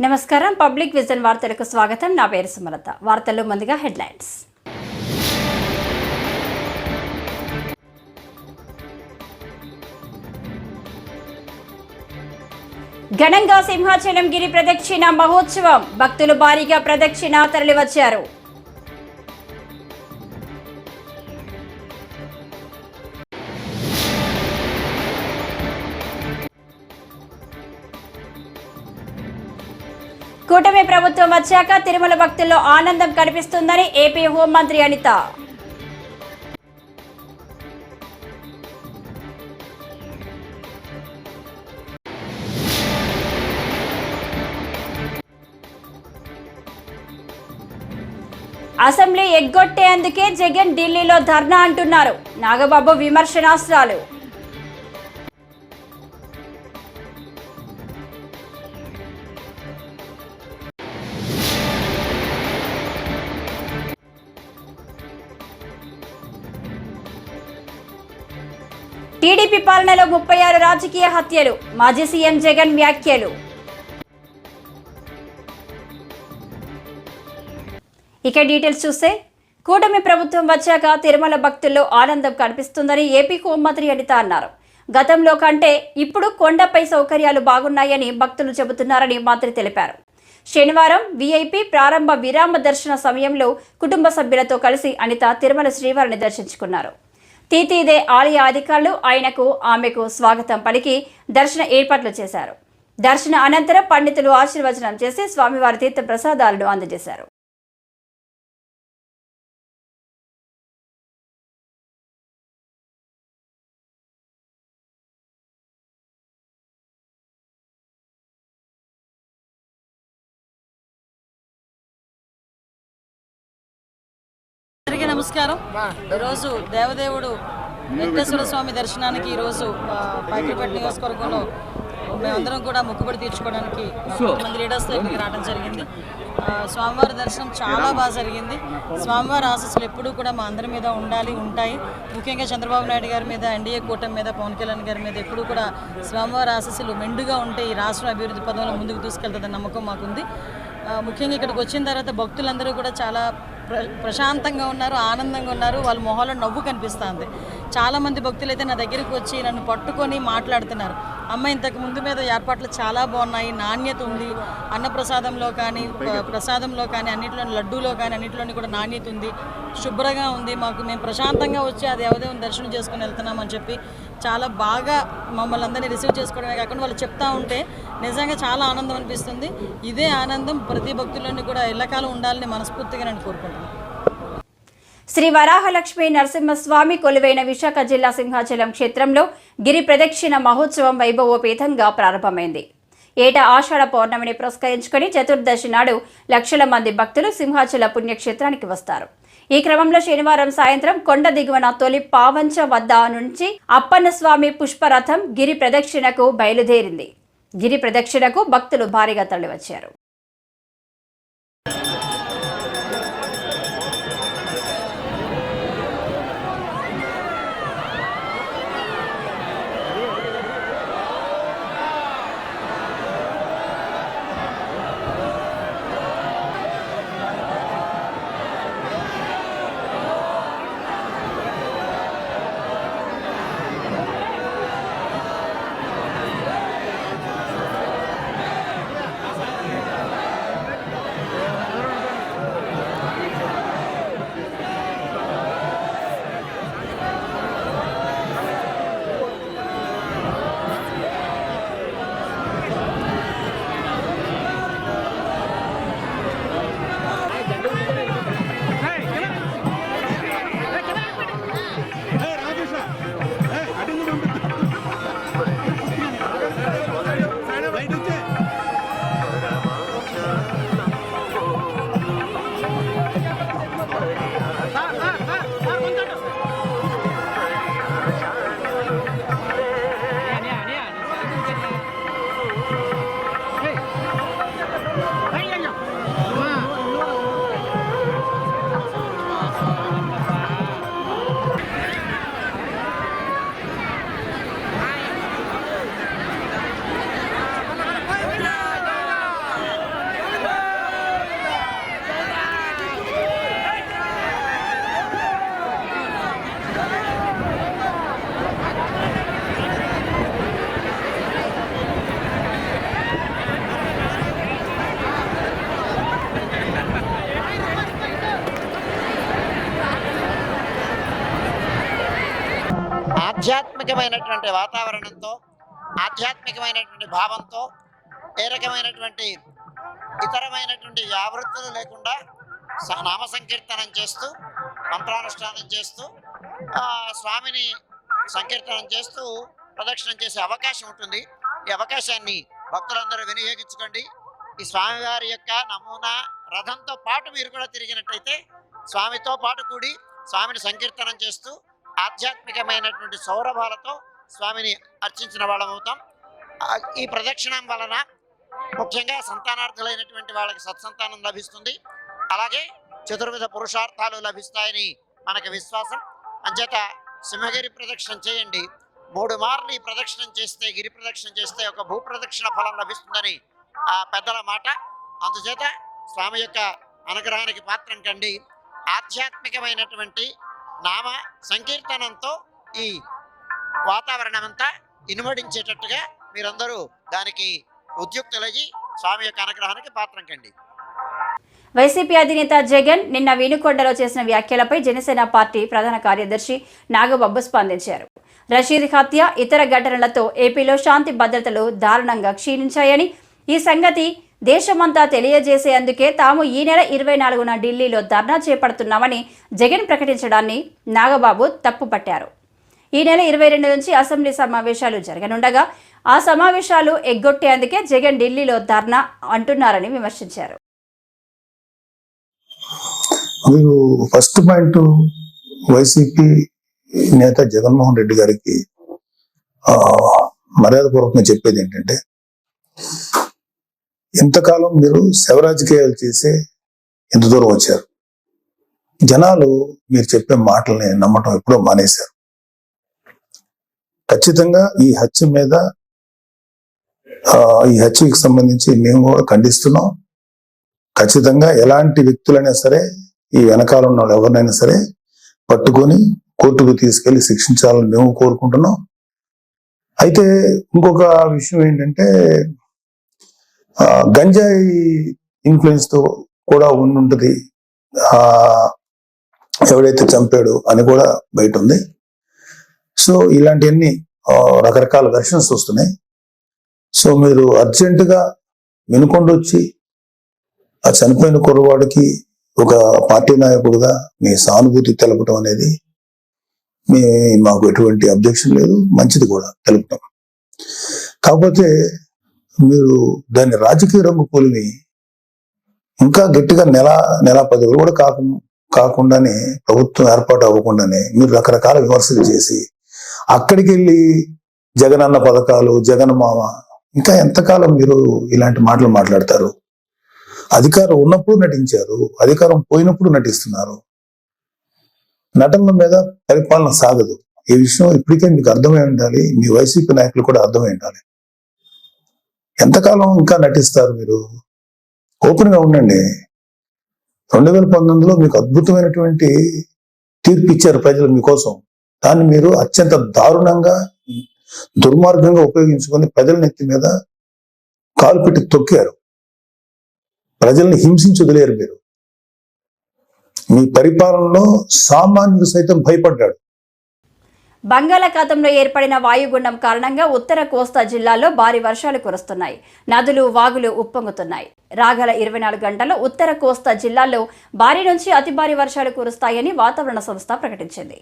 నమస్కారం. Public vision వార్తలకు స్వాగతం. నా పేరు సుమలత. వార్తల్లో ముందుగా హెడ్లైన్స్. ఘనంగా సింహాచలం గిరి ప్రదక్షిణ మహోత్సవం. భక్తులు భారీగా ప్రదక్షిణ తరలివచ్చారు. కూటమి ప్రభుత్వం వచ్చాక తిరుమల భక్తుల్లో ఆనందం కనిపిస్తుందని ఏపీ హోంమంత్రి అనిత. అసెంబ్లీ ఎగ్గొట్టేందుకే జగన్ ఢిల్లీలో ధర్నా అంటున్నారు. నాగబాబు విమర్శనాస్త్రాలు. టీడీపీ పాలనలో 36 రాజకీయ హత్యలు. మాజీ సీఎం జగన్ వ్యాఖ్యలు. ఇక డీటెయిల్స్ చూస్తే, కూటమి ప్రభుత్వం వచ్చాక తిరుమల భక్తుల్లో ఆనందం కనిపిస్తుందని ఏపీ హోంమంత్రి అనిత అన్నారు. గతంలో కంటే ఇప్పుడు కొండపై సౌకర్యాలు బాగున్నాయని భక్తులు చెబుతున్నారని మంత్రి తెలిపారు. శనివారం వీఐపీ ప్రారంభ విరామ దర్శన సమయంలో కుటుంబ సభ్యులతో కలిసి అనిత తిరుమల శ్రీవారిని దర్శించుకున్నారు. తీతీదే ఆలయ అధికారులు ఆమెకు స్వాగతం పలికి దర్శన ఏర్పాట్లు చేశారు. దర్శన అనంతరం పండితులు ఆశీర్వచనం చేసి స్వామివారి తీర్థ ప్రసాదాలను అందజేశారు. నమస్కారం. ఈరోజు దేవదేవుడు వెంకటేశ్వర స్వామి దర్శనానికి ఈరోజు పైకిపేట నియోజకవర్గంలో మేమందరం కూడా మొక్కుబడి తీర్చుకోవడానికి కొంతమంది లీడర్స్తో ఇక్కడికి రావడం జరిగింది. స్వామివారి దర్శనం చాలా బాగా జరిగింది. స్వామివారి ఆశీస్సులు ఎప్పుడూ కూడా మా అందరి మీద ఉంటాయి. ముఖ్యంగా చంద్రబాబు నాయుడు గారి మీద, ఎన్డీఏ కూటమి మీద, పవన్ కళ్యాణ్ గారి మీద ఎప్పుడూ కూడా స్వామివారి ఆశీస్సులు మెండుగా ఉంటే ఈ రాష్ట్రం అభివృద్ధి పదంలో ముందుకు తీసుకెళ్తుందన్న నమ్మకం మాకుంది. ముఖ్యంగా ఇక్కడికి వచ్చిన తర్వాత భక్తులందరూ కూడా చాలా ప్రశాంతంగా ఉన్నారు, ఆనందంగా ఉన్నారు. వాళ్ళ మొహాల్లో నవ్వు కనిపిస్తుంది. చాలామంది భక్తులు అయితే నా దగ్గరికి వచ్చి నన్ను పట్టుకొని మాట్లాడుతున్నారు. అమ్మ, ఇంతకు ముందు మీద ఏర్పాట్లు చాలా బాగున్నాయి, నాణ్యత ఉంది, అన్నప్రసాదంలో కానీ ప్రసాదంలో కానీ అన్నింటిలో, లడ్డూలో కానీ అన్నింటిలోని కూడా నాణ్యత ఉంది, శుభ్రంగా ఉంది. మేము ప్రశాంతంగా వచ్చి ఆ దేవదేవుని దర్శనం చేసుకుని వెళ్తున్నామని చెప్పి చాలా బాగా మమ్మల్ని అందరినీ రిసీవ్ చేసుకోవడమే కాకుండా వాళ్ళు చెప్తా ఉంటే నిజంగా చాలా ఆనందం అనిపిస్తుంది. ఇదే ఆనందం ప్రతి భక్తుల్లోని కూడా ఎల్లకాలం ఉండాలని మనస్ఫూర్తిగా నేను కోరుకుంటున్నాను. శ్రీ వరాహలక్ష్మి నరసింహస్వామి కొలువైన విశాఖ జిల్లా సింహాచలం క్షేత్రంలో గిరి ప్రదక్షిణ మహోత్సవం వైభవోపేతంగా ప్రారంభమైంది. ఏటా ఆషాఢ పౌర్ణమిని పురస్కరించుకుని చతుర్దశి నాడు లక్షల మంది భక్తులు సింహాచల పుణ్యక్షేత్రానికి వస్తారు. ఈ క్రమంలో శనివారం సాయంత్రం కొండ దిగువన తొలి పావంచ వద్ద నుంచి అప్పన్నస్వామి పుష్పరథం గిరి ప్రదక్షిణకు బయలుదేరింది. గిరి ప్రదక్షిణకు భక్తులు భారీగా తరలివచ్చారు. దివ్యంగమైనటువంటి వాతావరణంతో, ఆధ్యాత్మికమైనటువంటి భావంతో, ఏ రకమైనటువంటి ఇతరమైనటువంటి వ్యావృత్తులు లేకుండా నామ సంకీర్తనం చేస్తూ, మంత్రానుష్ఠానం చేస్తూ, స్వామిని సంకీర్తనం చేస్తూ ప్రదక్షిణం చేసే అవకాశం ఉంటుంది. ఈ అవకాశాన్ని భక్తులందరూ వినియోగించుకోండి. ఈ స్వామివారి యొక్క నమూనా రథంతో పాటు మీరు కూడా తిరిగినట్టయితే స్వామితో పాటు కూడి స్వామిని సంకీర్తనం చేస్తూ ఆధ్యాత్మికమైనటువంటి సౌరభాలతో స్వామిని అర్చించిన వాళ్ళం అవుతాం. ఈ ప్రదక్షిణం వలన ముఖ్యంగా సంతానార్థులైనటువంటి వాళ్ళకి సత్సంతానం లభిస్తుంది. అలాగే చతుర్విధ పురుషార్థాలు లభిస్తాయని మనకు విశ్వాసం. అంచేత సింహగిరి ప్రదక్షిణ చేయండి. 3 మార్లు ఈ ప్రదక్షిణం చేస్తే, గిరి ప్రదక్షిణ చేస్తే ఒక భూ ప్రదక్షిణ ఫలం లభిస్తుందని పెద్దల మాట. అందుచేత స్వామి యొక్క అనుగ్రహానికి పాత్రం కండి. ఆధ్యాత్మికమైనటువంటి నామ సంకీర్తనంతో ఈ వాతావరణం అంతా ఇనుమడించేటట్టుగా మీరందరూ దానికి ఉద్యుక్తులయ్యి స్వామి యొక్క అనుగ్రహానికి పాత్రం కండి. వైసీపీ అధినేత జగన్ నిన్న వినుకొండలో చేసిన వ్యాఖ్యలపై జనసేన పార్టీ ప్రధాన కార్యదర్శి నాగబాబు స్పందించారు. రషీద్ హత్య, ఇతర ఘటనలతో ఏపీలో శాంతి భద్రతలు దారుణంగా క్షీణించాయని, ఈ సంగతి దేశమంతా తెలియజేసేందుకే తాము ఈ నెల 24న ఢిల్లీలో ధర్నా చేపడుతున్నామని జగన్ ప్రకటించడాన్ని నాగబాబు తప్పుపట్టారు. ఈ నెల 22 నుంచి అసెంబ్లీ సమావేశాలు జరగనుండగా ఆ సమావేశాలు ఎగ్గొట్టేందుకే జగన్ ఢిల్లీలో ధర్నా అంటున్నారని విమర్శించారు. మీరు ఫస్ట్ పాయింట్, వైసీపీ నేత జగన్మోహన్ రెడ్డి గారికి మర్యాదపూర్వకంగా చెప్పేది ఏంటంటే, ఇంతకాలం మీరు శవరాజకీయాలు చేసే ఎంత దూరం వచ్చారు. జనాలు మీరు చెప్పే మాటల్ని నమ్మటం ఎప్పుడో మానేశారు. ఖచ్చితంగా ఈ హత్యకి సంబంధించి మేము కూడా ఖండిస్తున్నాం. ఖచ్చితంగా ఎలాంటి వ్యక్తులైనా సరే, ఈ వెనకాల ఉన్న వాళ్ళు ఎవరినైనా సరే పట్టుకొని కోర్టుకు తీసుకెళ్లి శిక్షించాలని మేము కోరుకుంటున్నాం. అయితే ఇంకొక విషయం ఏంటంటే, గంజాయి ఇన్ఫ్లుయెన్స్ తో కూడా ఉండుంటది ఎవడైతే చంపాడు అని కూడా బయట ఉంది. సో ఇలాంటివన్నీ రకరకాల వెర్షన్స్ వస్తున్నాయి. సో మీరు అర్జెంటుగా వినుకొండొచ్చి ఆ చనిపోయిన కుర్రవాడికి ఒక పార్టీ నాయకుడుగా మీ సానుభూతి తెలపడం అనేది మాకు ఎటువంటి అబ్జెక్షన్ లేదు, మంచిది కూడా తెలుపుతాం. కాకపోతే మీరు దాన్ని రాజకీయ రంగు పోలిని ఇంకా గట్టిగా నెల 10 రోజులు కూడా కాకుండానే, ప్రభుత్వం ఏర్పాటు అవ్వకుండానే మీరు రకరకాల విమర్శలు చేసి అక్కడికి వెళ్ళి జగనన్న పథకాలు, జగన్ మామ, ఇంకా ఎంతకాలం మీరు ఇలాంటి మాటలు మాట్లాడతారు? అధికారం ఉన్నప్పుడు నటించారు, అధికారం పోయినప్పుడు నటిస్తున్నారు. నటనల మీద పరిపాలన సాగదు. ఈ విషయం ఇప్పటికే మీకు అర్థమై ఉండాలి, మీ వైసీపీ నాయకులు కూడా అర్థమై ఉండాలి. ఎంతకాలం ఇంకా నటిస్తారు మీరు? ఓపెన్ గా ఉండండి. 2019లో మీకు అద్భుతమైనటువంటి తీర్పు ఇచ్చారు ప్రజలు మీకోసం. దాన్ని మీరు అత్యంత దారుణంగా, దుర్మార్గంగా ఉపయోగించుకొని ప్రజల నెత్తి మీద కాలు పెట్టి తొక్కారు. ప్రజల్ని హింసించి వదిలేరు మీరు. మీ పరిపాలనలో సామాన్యుడు సైతం భయపడ్డాడు. బంగాళాఖాతంలో ఏర్పడిన వాయుగుండం కారణంగా ఉత్తర కోస్తా జిల్లాల్లో భారీ వర్షాలు కురుస్తున్నాయి. నదులు, వాగులు ఉప్పొంగుతున్నాయి. రాగల 24 గంటల్లో ఉత్తర కోస్తా జిల్లాల్లో భారీ నుంచి అతి భారీ వర్షాలు కురుస్తాయని వాతావరణ సంస్థ ప్రకటించింది.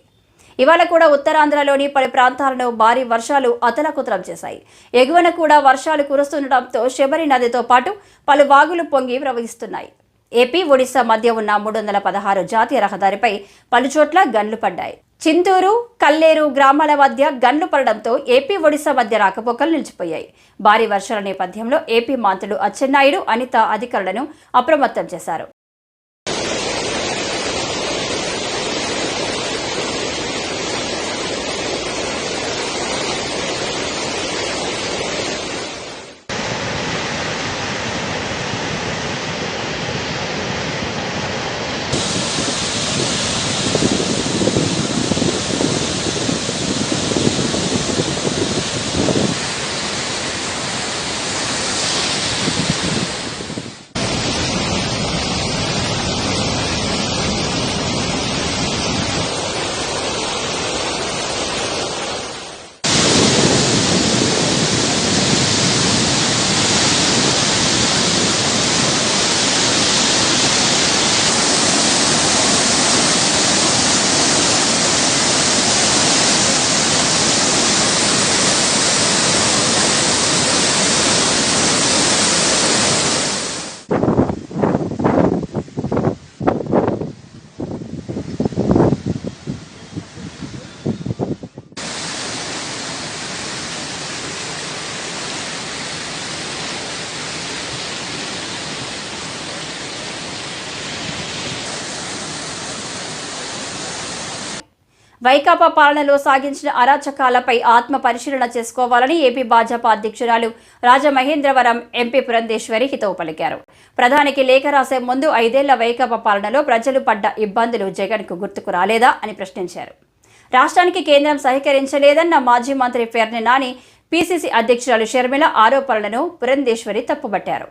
ఇవాళ కూడా ఉత్తరాంధ్రలోని పలు ప్రాంతాలను భారీ వర్షాలు అతలాకుతలం చేశాయి. ఎగువన కూడా వర్షాలు కురుస్తుండటంతో శబరి నదితో పాటు పలు వాగులు పొంగి ప్రవహిస్తున్నాయి. ఏపీ, ఒడిశా మధ్య ఉన్న 316 జాతీయ రహదారిపై పలుచోట్ల గన్లు పడ్డాయి. చింతూరు, కల్లేరు గ్రామాల మధ్య గన్లు పడడంతో ఏపీ, ఒడిశా మధ్య రాకపోకలు నిలిచిపోయాయి. భారీ వర్షాల నేపథ్యంలో ఏపీ మంత్రులు అచ్చెన్నాయుడు, అనిత అధికారులను అప్రమత్తం చేశారు. వైకాపా పాలనలో సాగించిన అరాచకాలపై ఆత్మ పరిశీలన చేసుకోవాలని ఏపీ భాజపా అధ్యక్షురాలు రాజమహేంద్రవరం ఎంపీ పురంధేశ్వరి హితవు పలికారు. ప్రధానికి లేఖ రాసే ముందు 5 ఏళ్ల వైకాపా పాలనలో ప్రజలు పడ్డ ఇబ్బందులు జగన్కు గుర్తుకు రాలేదా అని ప్రశ్నించారు. రాష్ట్రానికి కేంద్రం సహకరించలేదన్న మాజీ మంత్రి ఫెర్ని నాని, పీసీసీ అధ్యక్షురాలు షర్మిల ఆరోపణలను పురంధేశ్వరి తప్పుబట్టారు.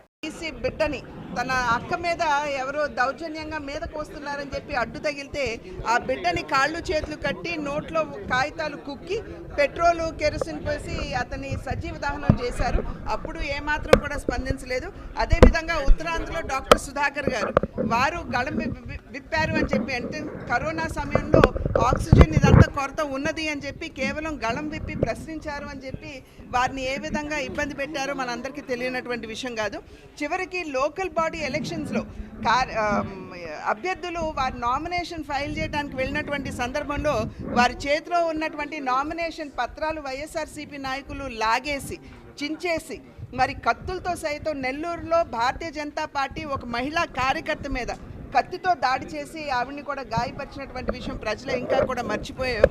బిడ్డని తన అక్క మీద ఎవరో దౌర్జన్యంగా మీదకు వస్తున్నారని చెప్పి అడ్డు తగిలితే ఆ బిడ్డని కాళ్ళు చేతులు కట్టి నోట్లో కాగితాలు కుక్కి పెట్రోలు కెరసిన్ పోసి అతన్ని సజీవ దహనం చేశారు. అప్పుడు ఏమాత్రం కూడా స్పందించలేదు. అదేవిధంగా ఉత్తరాంధ్రలో డాక్టర్ సుధాకర్ గారు వారు గళం విప్పారు అని చెప్పి, అంటే కరోనా సమయంలో ఆక్సిజన్ ఇదంతా కొరత ఉన్నది అని చెప్పి కేవలం గళం విప్పి ప్రశ్నించారు అని చెప్పి వారిని ఏ విధంగా ఇబ్బంది పెట్టారో మనందరికీ తెలియనటువంటి విషయం కాదు. చివరికి లోకల్ బాడీ ఎలక్షన్స్లో అభ్యర్థులు వారి నామినేషన్ ఫైల్ చేయడానికి వెళ్ళినటువంటి సందర్భంలో వారి చేతిలో ఉన్నటువంటి నామినేషన్ పత్రాలు వైఎస్ఆర్సీపీ నాయకులు లాగేసి చించేసి మరి కత్తులతో సైతం నెల్లూరులో భారతీయ జనతా పార్టీ ఒక మహిళా కార్యకర్త మీద కత్తితో దాడి చేసి ఆవిడ్ని కూడా గాయపరిచినటువంటి విషయం ప్రజలు ఇంకా కూడా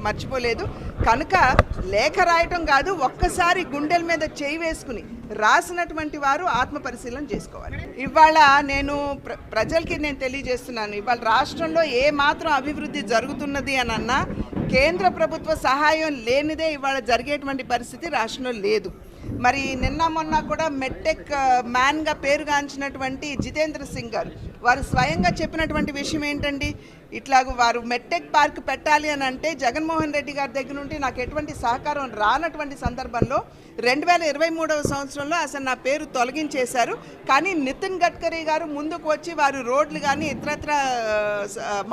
మర్చిపోలేదు. కనుక లేఖ రాయటం కాదు, ఒక్కసారి గుండెల మీద చేయి వేసుకుని రాసినటువంటి వారు ఆత్మ పరిశీలన చేసుకోవాలి. ఇవాళ నేను ప్రజలకి తెలియజేస్తున్నాను, ఇవాళ రాష్ట్రంలో ఏ మాత్రం అభివృద్ధి జరుగుతున్నది అని అన్నా కేంద్ర ప్రభుత్వ సహాయం లేనిదే ఇవాళ జరిగేటువంటి పరిస్థితి రాష్ట్రంలో లేదు. మరి నిన్న మొన్న కూడా మెట్టెక్ మ్యాన్గా పేరుగాంచినటువంటి జితేంద్ర సింగ్ గారు వారు స్వయంగా చెప్పినటువంటి విషయం ఏంటండి, ఇట్లాగ వారు మెట్టెక్ పార్క్ పెట్టాలి అని అంటే జగన్మోహన్ రెడ్డి గారి దగ్గర నుండి నాకు ఎటువంటి సహకారం రానటువంటి సందర్భంలో 2023వ సంవత్సరంలో అసలు నా పేరు తొలగించేశారు. కానీ నితిన్ గడ్కరీ గారు ముందుకు వచ్చి వారు రోడ్లు కానీ ఇతరత్ర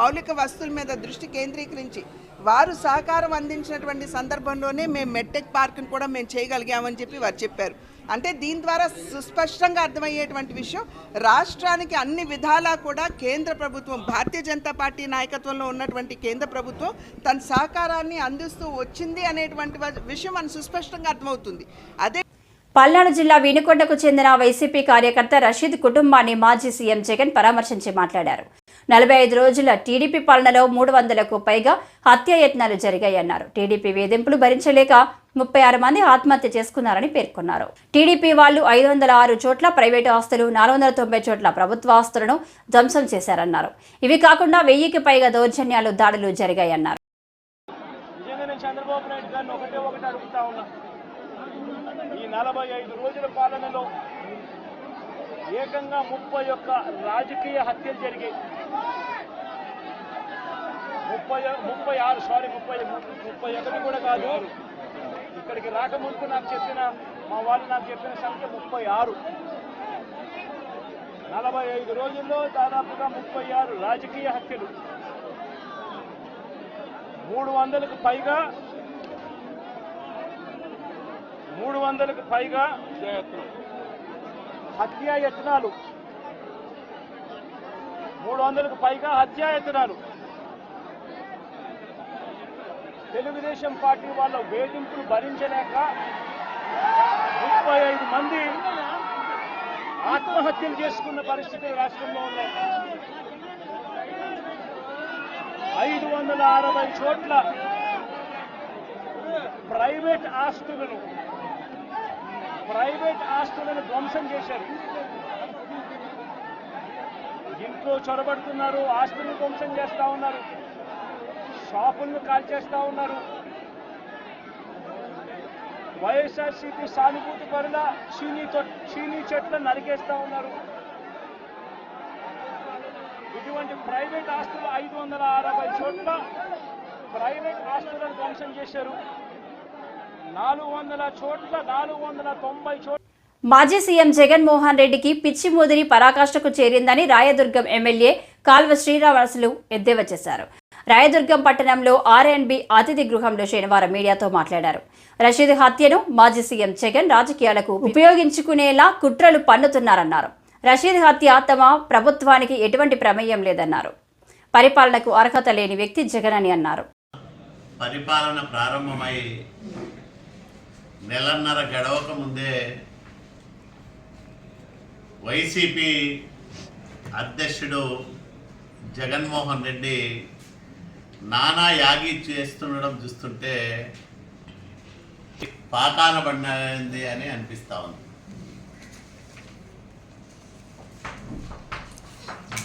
మౌలిక వస్తువుల మీద దృష్టి కేంద్రీకరించి వారు సహకారం అందించినటువంటి సందర్భంలోనే మేము మెట్టెక్ పార్క్ని కూడా మేము చేయగలిగామని చెప్పి వారు చెప్పారు. అంటే దీని ద్వారా సుస్పష్టంగా అర్థమయ్యేటువంటి విషయం, రాష్ట్రానికి అన్ని విధాలా కూడా కేంద్ర ప్రభుత్వం, భారతీయ జనతా పార్టీ నాయకత్వంలో ఉన్నటువంటి కేంద్ర ప్రభుత్వం తన సహకారాన్ని అందిస్తూ వచ్చింది అనేటువంటి విషయం మనకు సుస్పష్టంగా అర్థమవుతుంది. అదే పల్నాడు జిల్లా వినుకొండకు చెందిన వైసీపీ కార్యకర్త రషీద్ కుటుంబాన్ని మాజీ సీఎం జగన్ పరామర్శించి మాట్లాడారు. 45 రోజుల టీడీపీ పాలనలో 300కు పైగా హత్యాయత్నాలు జరిగాయన్నారు. టీడీపీ వేధింపులు భరించలేక 36 మంది ఆత్మహత్య చేసుకున్నారని పేర్కొన్నారు. టీడీపీ వాళ్ళు 506 చోట్ల ప్రైవేటు ఆస్తులు, 490 చోట్ల ప్రభుత్వ ఆస్తులను ధ్వంసం చేశారన్నారు. ఇవి కాకుండా 1000కి పైగా దౌర్జన్యాలు, దాడులు జరిగాయన్నారు. ఈ 45 రోజుల పాలనలో ఏకంగా 31 రాజకీయ హత్యలు జరిగాయి. 31 కూడా కాదు, ఇక్కడికి రాకముందు మా వాళ్ళు నాకు చెప్పిన సంఖ్య 36. 45 రోజుల్లో దాదాపుగా 36 రాజకీయ హత్యలు, 300కు పైగా హత్యాయత్నాలు, 300కు పైగా హత్యాయత్నాలు. తెలుగుదేశం పార్టీ వాళ్ళ వేధింపులు భరించలేక 35 మంది ఆత్మహత్యలు చేసుకున్న పరిస్థితులు రాష్ట్రంలో ఉన్నాయి. 560 చోట్ల ప్రైవేట్ ఆస్తులను ధ్వంసం చేశారు. ఇంట్లో చొరబడుతున్నారు, ఆస్తులను ధ్వంసం చేస్తూ ఉన్నారు, షాపులను కాల్చేస్తూ ఉన్నారు. వైఎస్ఆర్సీపీ సానుభూతి పరుల చీనీ చెట్లను నరికేస్తూ ఉన్నారు. ఇటువంటి ప్రైవేట్ ఆస్తులు 560 చోట్ల ప్రైవేట్ ఆస్తులను ధ్వంసం చేశారు. 400 చోట్ల 490 చోట్ల. మాజీ సీఎం జగన్మోహన్ రెడ్డికి పిచ్చి ముదిరి పరాకాష్ఠకు చేరిందని రాయదుర్గం ఎమ్మెల్యే కాల్వ శ్రీనివాసులు ఎద్దేవా చేశారు. రాయదుర్గం పట్టణంలో ఆర్ఎండ్బి అతిథి గృహంలో శనివారం మీడియాతో మాట్లాడారు. రషీద్ హత్యను మాజీ సీఎం జగన్ రాజకీయాలకు ఉపయోగించుకునేలా కుట్రలు పన్నుతున్నారన్నారు. రషీద్ హత్య తమ ప్రభుత్వానికి ఎటువంటి ప్రమేయం లేదన్నారు. పరిపాలనకు అర్హత లేని వ్యక్తి జగన్ అని అన్నారు. పరిపాలన ప్రారంభమై నెలన్నర గడవక ముందే వైసీపీ అధ్యక్షుడు జగన్మోహన్ రెడ్డి నానా యాగి చేస్తుండడం చూస్తుంటే పాకాన పడినది అని అనిపిస్తూ ఉంది.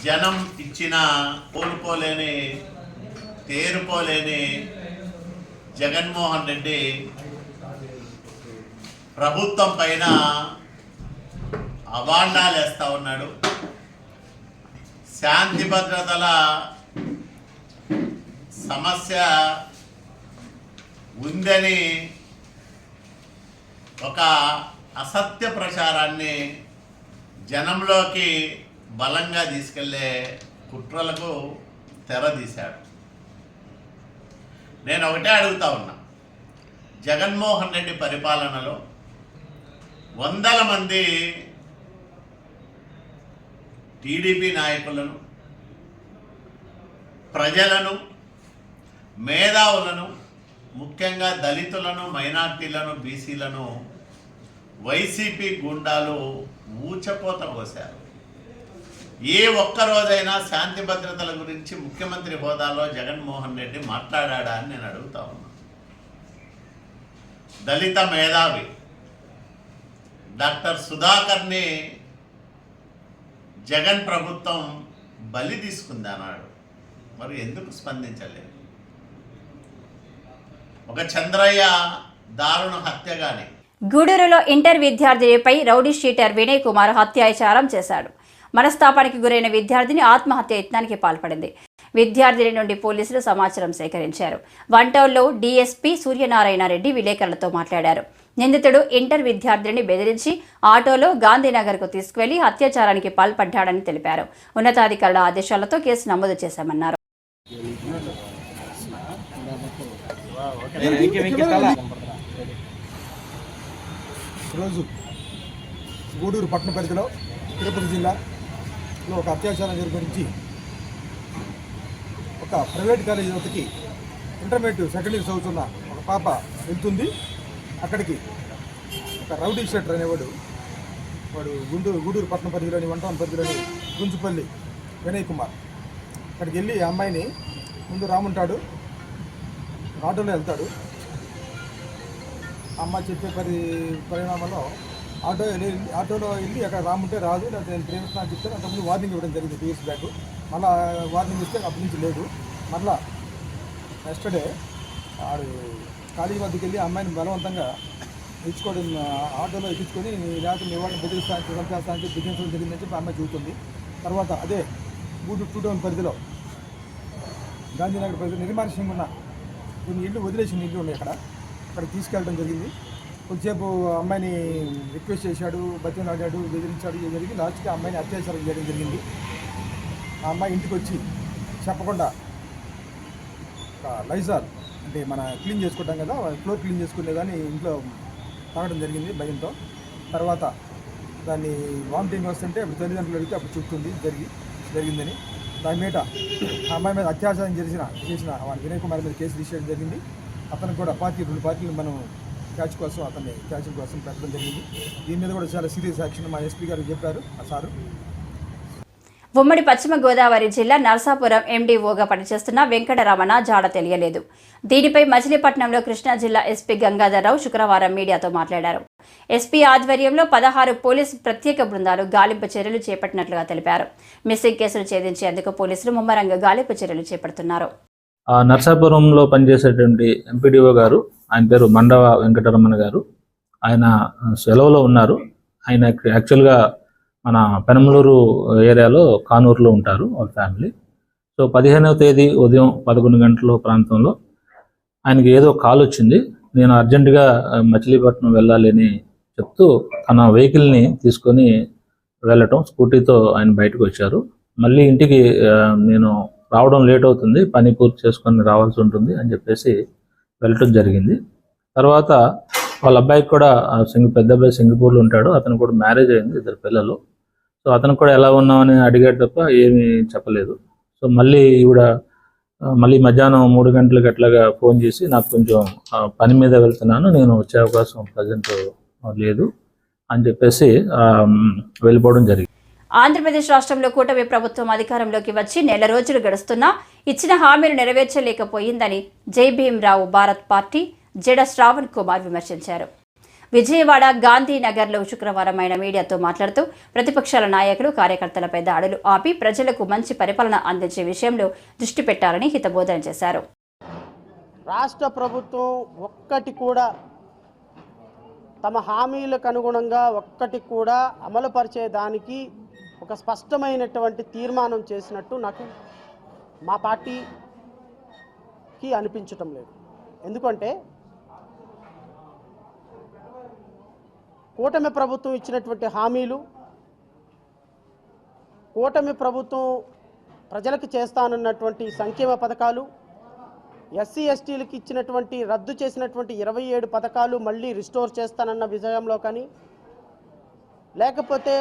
జనం ఇచ్చిన కోల్పోలేని తేరుకోలేని జగన్మోహన్ రెడ్డి ప్రభుత్వం పైన అవాండాలు వేస్తూ ఉన్నాడు. శాంతి భద్రతల సమస్య ఉందని ఒక అసత్య ప్రచారాన్ని జనంలోకి బలంగా తీసుకెళ్లే కుట్రలకు తెరదీశాడు. నేను ఒకటే అడుగుతా ఉన్నా, జగన్మోహన్ రెడ్డి పరిపాలనలో వందల మంది టీడీపీ నాయకులను, ప్రజలను, మేధావులను, ముఖ్యంగా దళితులను, మైనార్టీలను, బీసీలను వైసీపీ గుండాలు ఊచకోత కోశారు. ఏ ఒక్కరోజైనా శాంతి భద్రతల గురించి ముఖ్యమంత్రి హోదాలో జగన్మోహన్ రెడ్డి మాట్లాడా అని నేను అడుగుతా ఉన్నా. దళిత మేధావి డాక్టర్ సుధాకర్ని జగన్ ప్రభుత్వం బలి తీసుకుంది అన్నాడు. మరి ఎందుకు స్పందించలేదు? ఒక చంద్రయ్య దారుణ హత్య కానీ. గూడూరులో ఇంటర్ విద్యార్థినిపై రౌడీ షీటర్ వినయ్ కుమార్ హత్యాచారం చేశాడు. మనస్తాపానికి గురైన విద్యార్థిని ఆత్మహత్య యత్నానికి పాల్పడింది. విద్యార్థిని నుండి పోలీసులు సమాచారం సేకరించారు. వన్ టౌన్లో డీఎస్పీ సూర్యనారాయణ రెడ్డి విలేకరులతో మాట్లాడారు. నిందితుడు ఇంటర్ విద్యార్థిని బెదిరించి ఆటోలో గాంధీనగర్కు తీసుకువెళ్లి అత్యాచారానికి పాల్పడ్డాడని తెలిపారు. ఉన్నతాధికారుల ఆదేశాలతో కేసు నమోదు చేశామన్నారు. ఈరోజు గూడూరు పట్టణ పరిధిలో తిరుపతి జిల్లాలో ఒక అత్యాచారం గురించి ఒక ప్రైవేట్ కాలేజీ యువతకి ఇంటర్మీడియట్ సెకండ్ ఇయర్ చదువుతున్న ఒక పాప వెళ్తుంది. అక్కడికి ఒక రౌడీ షీటర్ అనేవాడు వాడు గూడూరు పట్టణ పరిధిలోని వన్ టౌన్ పరిధిలోని గుంజుపల్లి వినయ్ కుమార్ అక్కడికి వెళ్ళి ఆ అమ్మాయిని ముందు రాముంటాడు ఆటోలో వెళ్తాడు. అమ్మ చెప్పే పరిణామంలో ఆటోలో వెళ్ళి అక్కడ రాముంటే రాదు, లేకపోతే నేను ప్రేమిస్తున్నాను చెప్తాను. అంతకుముందు వార్నింగ్ ఇవ్వడం జరిగింది 2 years బ్యాక్. మళ్ళీ వార్నింగ్ ఇస్తే అప్పటి నుంచి లేదు. మళ్ళీ నెక్స్ట్డే ఆడు కాలేజీ వద్దకు వెళ్ళి అమ్మాయిని బలవంతంగా ఇచ్చుకోవడం ఆటోలో ఎక్కించుకొని లేకపోతే మీ వాళ్ళని బెదిరిస్తానికి చంపేస్తానికి బిజినెస్ జరిగిందని చెప్పి అమ్మాయి చూస్తుంది. తర్వాత అదే గూడూరు 2 టౌన్ పరిధిలో గాంధీనగర్ పరిధిలో నిర్మానుష్యంగా ఉన్న కొన్ని ఇళ్ళు వదిలేసిన ఇళ్ళు ఉన్నాయి. అక్కడికి తీసుకెళ్ళడం జరిగింది. కొంచెంసేపు అమ్మాయిని రిక్వెస్ట్ చేశాడు, బతిమలాడాడు, బెదిరించాడు. ఇది జరిగి లాస్ట్కి అమ్మాయిని అత్యాచారం చేయడం జరిగింది. ఆ అమ్మాయి ఇంటికి వచ్చి చెప్పకుండా లైజాల్ అంటే మన క్లీన్ చేసుకుంటాం కదా, ఫ్లోర్ క్లీన్ చేసుకునే కానీ ఇంట్లో తాగడం జరిగింది భయంతో. తర్వాత దాన్ని వామిటింగ్ వస్తుంటే అప్పుడు తల్లిదండ్రులు అడిగితే అప్పుడు చెప్తుంది జరిగిందని. దాని మీద ఆ అమ్మాయి మీద అత్యాచారం చేసిన వినయ్ కుమార్ మీద కేసు రిజిస్టర్ చేయడం జరిగింది. అతనికి కూడా 2 పార్టీలు మనం క్యాచింగ్ కోసం పెట్టడం జరిగింది. దీని మీద కూడా చాలా సీరియస్ యాక్షన్ మా ఎస్పీ గారు చెప్పారు ఆ సారు. ఉమ్మడి పశ్చిమ గోదావరి జిల్లా నరసాపురం ఎండీఓగా పనిచేస్తున్న వెంకటరమణ జాడ తెలియలేదు. దీనిపై మచిలీపట్నంలో కృష్ణా జిల్లా ఎస్పీ గంగాధర్రావు శుక్రవారం మీడియాతో మాట్లాడారు. ఎస్పీ ఆధ్వర్యంలో 16 పోలీసు ప్రత్యేక బృందాలు గాలింపు చర్యలు చేపట్టినట్లుగా తెలిపారు. మిస్సింగ్ కేసులు ఛేదించేందుకు పోలీసులు ముమ్మరంగా గాలింపు చర్యలు చేపడుతున్నారు. నర్సాపురంలో పనిచేసేటువంటి ఎంపీడీఓ గారు, ఆయన పేరు మండవ వెంకటరమణ గారు, ఆయన సెలవులో ఉన్నారు. ఆయన యాక్చువల్గా మన పెనమలూరు ఏరియాలో కానూరులో ఉంటారు వాళ్ళ ఫ్యామిలీ. సో 15వ తేదీ ఉదయం 11 గంటల ప్రాంతంలో ఆయనకి ఏదో కాల్ వచ్చింది. నేను అర్జెంటుగా మచిలీపట్నం వెళ్ళాలి అని చెప్తూ తన వెహికల్ని తీసుకొని వెళ్ళటం, స్కూటీతో ఆయన బయటకు వచ్చారు. మళ్ళీ ఇంటికి నేను రావడం లేట్ అవుతుంది, పని పూర్తి చేసుకొని రావాల్సి ఉంటుంది అని చెప్పేసి వెళ్ళటం జరిగింది. తర్వాత వాళ్ళ అబ్బాయికి కూడా పెద్ద అబ్బాయి సింగపూర్లో ఉంటాడు, అతను కూడా మ్యారేజ్ అయింది, 2 పిల్లలు. సో అతను కూడా ఎలా ఉన్నామని అడిగాడు తప్ప ఏమీ చెప్పలేదు. సో మళ్ళీ మధ్యాహ్నం 3 గంటలకు అట్లాగా ఫోన్ చేసి నాకు కొంచెం పని మీద వెళ్తున్నాను, నేను వచ్చే అవకాశం ప్రజెంట్ లేదు అని చెప్పేసి వెళ్ళిపోవడం జరిగింది. ఆంధ్రప్రదేశ్ రాష్ట్రంలో కూటమి ప్రభుత్వం అధికారంలోకి వచ్చి నెల రోజులు గడుస్తున్నా ఇచ్చిన హామీలు నెరవేర్చలేకపోయిందని జై భీమ్రావు భారత్ పార్టీ జడ శ్రావణ్ కుమార్ విమర్శించారు. విజయవాడ గాంధీనగర్లో శుక్రవారం ఆయన మీడియాతో మాట్లాడుతూ ప్రతిపక్షాల నాయకులు కార్యకర్తలపై దాడులు ఆపి ప్రజలకు మంచి పరిపాలన అందించే విషయంలో దృష్టి పెట్టాలని హితబోధన చేశారు. రాష్ట్ర ప్రభుత్వం ఒక్కటి కూడా తమ హామీలకు అనుగుణంగా ఒక్కటి కూడా అమలుపరిచేదానికి ఒక స్పష్టమైనటువంటి తీర్మానం చేసినట్టు నాకు మా పార్టీకి అనిపించటం లేదు. ఎందుకంటే కూటమి ప్రభుత్వం ఇచ్చినటువంటి హామీలు, కూటమి ప్రభుత్వం ప్రజలకు చేస్తానన్నటువంటి సంక్షేమ పథకాలు, ఎస్సీ ఎస్టీలకు ఇచ్చినటువంటి రద్దు చేసినటువంటి 27 పథకాలు మళ్ళీ రిస్టోర్ చేస్తానన్న విషయంలో కానీ, లేకపోతే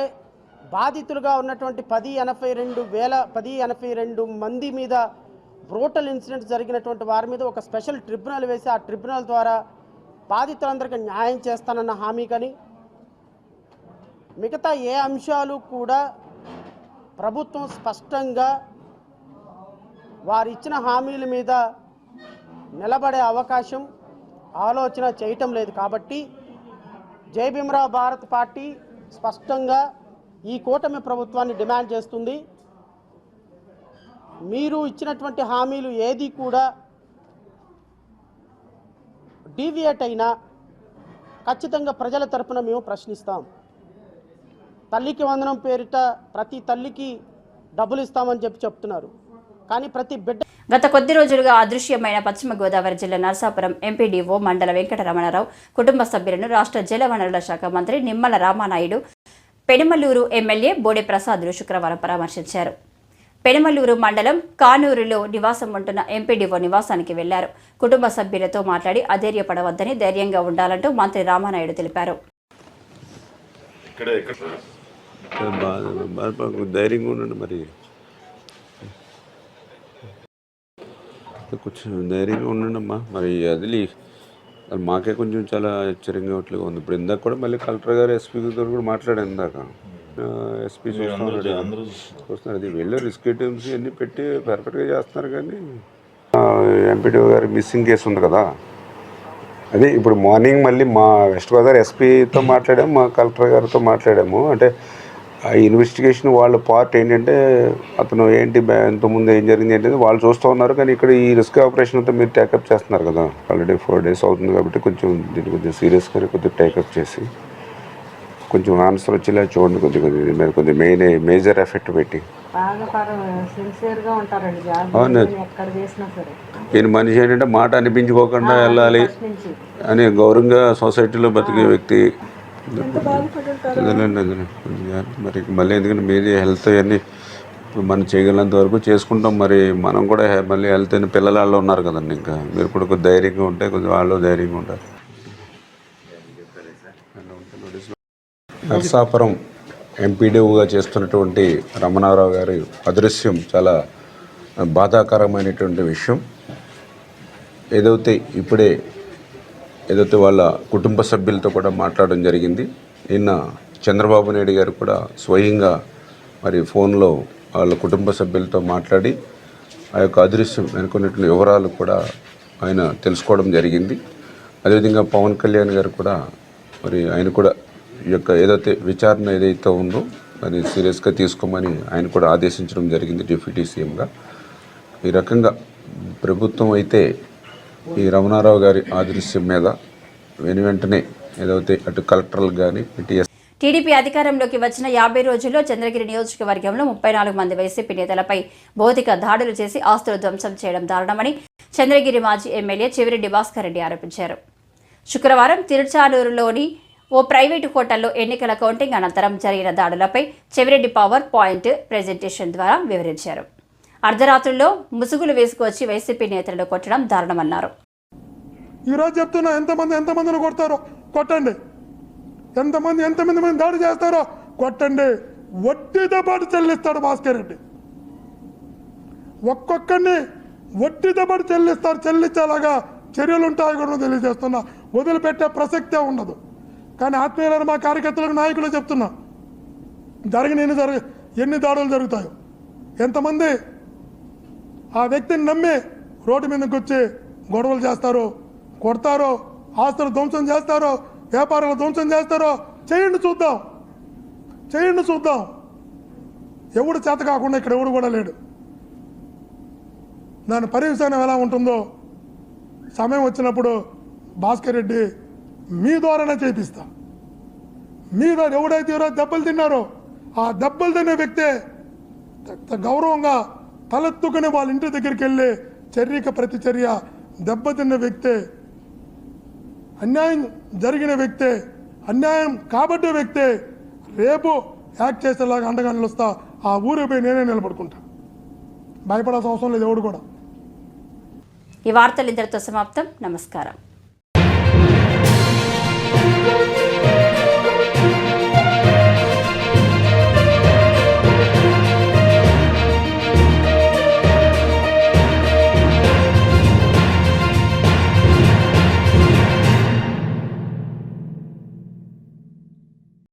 బాధితులుగా ఉన్నటువంటి 1082 మంది మీద బ్రూటల్ ఇన్సిడెంట్స్ జరిగినటువంటి వారి మీద ఒక స్పెషల్ ట్రిబ్యునల్ వేసి ఆ ట్రిబ్యునల్ ద్వారా బాధితులందరికీ న్యాయం చేస్తానన్న హామీ కానీ, మిగతా ఏ అంశాలు కూడా ప్రభుత్వం స్పష్టంగా వారు ఇచ్చిన హామీల మీద నిలబడే అవకాశం ఆలోచన చేయటం లేదు. కాబట్టి జై భీమ్రావ్ భారత్ పార్టీ స్పష్టంగా ఈ కూటమి ప్రభుత్వాన్ని డిమాండ్ చేస్తుంది. మీరు ఇచ్చినటువంటి హామీలు ఏది కూడా డీవియేట్ అయినా ఖచ్చితంగా ప్రజల తరపున మేము ప్రశ్నిస్తాం. తల్లికి వందనం పేరిట ప్రతి తల్లికి డబ్బులు ఇస్తామని చెప్తున్నారు, కానీ ప్రతి బిడ్డ. గత కొద్ది రోజులుగా అదృశ్యమైన పశ్చిమ గోదావరి జిల్లా నరసాపురం ఎంపీడీఓ మండల వెంకటరమణారావు కుటుంబ సభ్యులను రాష్ట్ర జలవనరుల శాఖ మంత్రి నిమ్మల రామానాయుడు, పెనుమలూరు ఎమ్మెల్యే బోడే ప్రసాద్లు శుక్రవారం పరామర్శించారు. పెనుమలూరు మండలం కానూరులో నివాసం ఉంటున్న ఎంపీడీఓ నివాసానికి వెళ్లారు. కుటుంబ సభ్యులతో మాట్లాడి అధైర్యపడవద్దని, ధైర్యంగా ఉండాలంటూ మంత్రి రామానాయుడు తెలిపారు. ధైర్యంగా ఉండండి, మరి కొంచెం ధైర్యంగా ఉండండి అమ్మా. మరి అది మాకే కొంచెం చాలా ఆశ్చర్యంగా అట్లుగా ఉంది. ఇప్పుడు ఇందాక కూడా మళ్ళీ కలెక్టర్ గారు ఎస్పీ గారు కూడా మాట్లాడారు. ఇందాక ఎస్పీ చూస్తున్నారు, అది వెళ్ళి రిస్క్ టీమ్స్ అన్నీ పెట్టి పర్ఫెక్ట్గా చేస్తున్నారు. కానీ ఎంపీడీఓ గారి మిస్సింగ్ కేసు ఉంది కదా, అదే ఇప్పుడు మార్నింగ్ మళ్ళీ మా వెస్ట్ గోదావరి ఎస్పీతో మాట్లాడాము, మా కలెక్టర్ గారితో మాట్లాడాము. అంటే ఆ ఇన్వెస్టిగేషన్ వాళ్ళ పార్ట్ ఏంటంటే అతను ఏంటి ఇంతకుముందు ఏం జరిగింది ఏంటంటే వాళ్ళు చూస్తూ ఉన్నారు. కానీ ఇక్కడ ఈ రిస్క్ ఆపరేషన్ అంతా మీరు టేకప్ చేస్తున్నారు కదా, ఆల్రెడీ 4 days అవుతుంది. కాబట్టి కొంచెం దీన్ని కొంచెం సీరియస్గానే కొద్దిగా టేకప్ చేసి కొంచెం ఆన్సర్ వచ్చేలా చూడండి. కొద్దిగా కొద్దిగా మేజర్ ఎఫెక్ట్ పెట్టి అవును. నేను మనిషి ఏంటంటే మాట అనిపించుకోకుండా వెళ్ళాలి అని గౌరవంగా సొసైటీలో బతికే వ్యక్తి. మరి మళ్ళీ ఎందుకంటే మీది హెల్త్ అన్నీ మనం చేయగలంత వరకు చేసుకుంటాం. మరి మనం కూడా మళ్ళీ హెల్త్ అయిన పిల్లల వాళ్ళు ఉన్నారు కదండి. ఇంకా మీరు కూడా కొద్దిగా ధైర్యంగా ఉంటే కొంచెం వాళ్ళు ధైర్యంగా ఉంటారు. నరసాపురం ఎంపీడీఓగా చేస్తున్నటువంటి రమణారావు గారి అదృశ్యం చాలా బాధాకరమైనటువంటి విషయం. ఏదైతే వాళ్ళ కుటుంబ సభ్యులతో కూడా మాట్లాడడం జరిగింది. నిన్న చంద్రబాబు నాయుడు గారు కూడా స్వయంగా మరి ఫోన్లో వాళ్ళ కుటుంబ సభ్యులతో మాట్లాడి ఆ యొక్క అదృశ్యం వెనుకున్నటువంటి వివరాలు కూడా ఆయన తెలుసుకోవడం జరిగింది. అదేవిధంగా పవన్ కళ్యాణ్ గారు కూడా మరి ఆయన కూడా ఈ యొక్క ఏదైతే విచారణ ఏదైతే ఉందో అది సీరియస్గా తీసుకోమని ఆయన కూడా ఆదేశించడం జరిగింది డిప్యూటీ సీఎంగా. ఈ రకంగా ప్రభుత్వం అయితే ఈ రమణారావు గారి అదృశ్యం మీద వెంటనే ఏదైతే అటు కలెక్టర్లు కానీ ఇటు టీడీపీ అధికారంలోకి వచ్చిన 50 రోజుల్లో చంద్రగిరి నియోజకవర్గంలో 34 మంది వైసీపీ నేతలపై భౌతిక దాడులు చేసి ఆస్తులు ధ్వంసం చేయడం దారుణమని చంద్రగిరి మాజీ ఎమ్మెల్యే చెవిరెడ్డి భాస్కర్ రెడ్డి ఆరోపించారు. శుక్రవారం తిరుచానూరులోని ఓ ప్రైవేటు హోటల్లో ఎన్నికల కౌంటింగ్ అనంతరం జరిగిన దాడులపై చెవిరెడ్డి పవర్ పాయింట్ ప్రెజెంటేషన్ ద్వారా వివరించారు. అర్ధరాత్రుల్లో ముసుగులు వేసుకొచ్చి వైసీపీ నేతలను కొట్టడం దారుణమన్నారు. ఈరోజు చెప్తున్నా, ఎంతమందిని కొడతారో కొట్టండి, ఎంతమంది దాడి చేస్తారో కొట్టండి. వడ్డీతో పాటు చెల్లిస్తాడు భాస్కర్ రెడ్డి. ఒక్కొక్కరిని వడ్డీతో పాటు చెల్లించేలాగా చర్యలు ఉంటాయి కూడా తెలియజేస్తున్నా. వదిలిపెట్టే ప్రసక్తే ఉండదు. కానీ ఆత్మీయులను మా కార్యకర్తలకు నాయకులు చెప్తున్నా, ఎన్ని దాడులు జరుగుతాయో, ఎంతమంది ఆ వ్యక్తిని నమ్మి రోడ్డు మీదకి వచ్చి గొడవలు చేస్తారో, కొడతారో, ఆస్తులు ధ్వంసం చేస్తారో, వ్యాపారాలు ధ్వంసం చేస్తారో చేయండి చూద్దాం, చేయండి చూద్దాం. ఎవడు చేత కాకుండా ఇక్కడ ఎవడు కూడా లేడు. దాని పర్యవసానం ఎలా ఉంటుందో సమయం వచ్చినప్పుడు భాస్కర్ రెడ్డి మీ ద్వారానే చేపిస్తా. మీ ద్వారా ఎవడైతే ఎవరో దెబ్బలు తిన్నారో ఆ దెబ్బలు తినే వ్యక్తే గౌరవంగా తలెత్తుకుని వాళ్ళ ఇంటి దగ్గరికి వెళ్ళి చర్యక ప్రతిచర్య, దెబ్బతిన్న వ్యక్తే, అన్యాయం జరిగిన వ్యక్తే, అన్యాయం కాబట్టే వ్యక్తే రేపు యాక్ట్ చేసేలాగా అండగా నిలుస్తా. ఆ ఊరిపై నేనే నిలబడుకుంటా. భయపడాల్సిన అవసరం లేదు ఎవడు కూడా. ఈ వార్తలు ఇంతటితో సమాప్తం. నమస్కారం.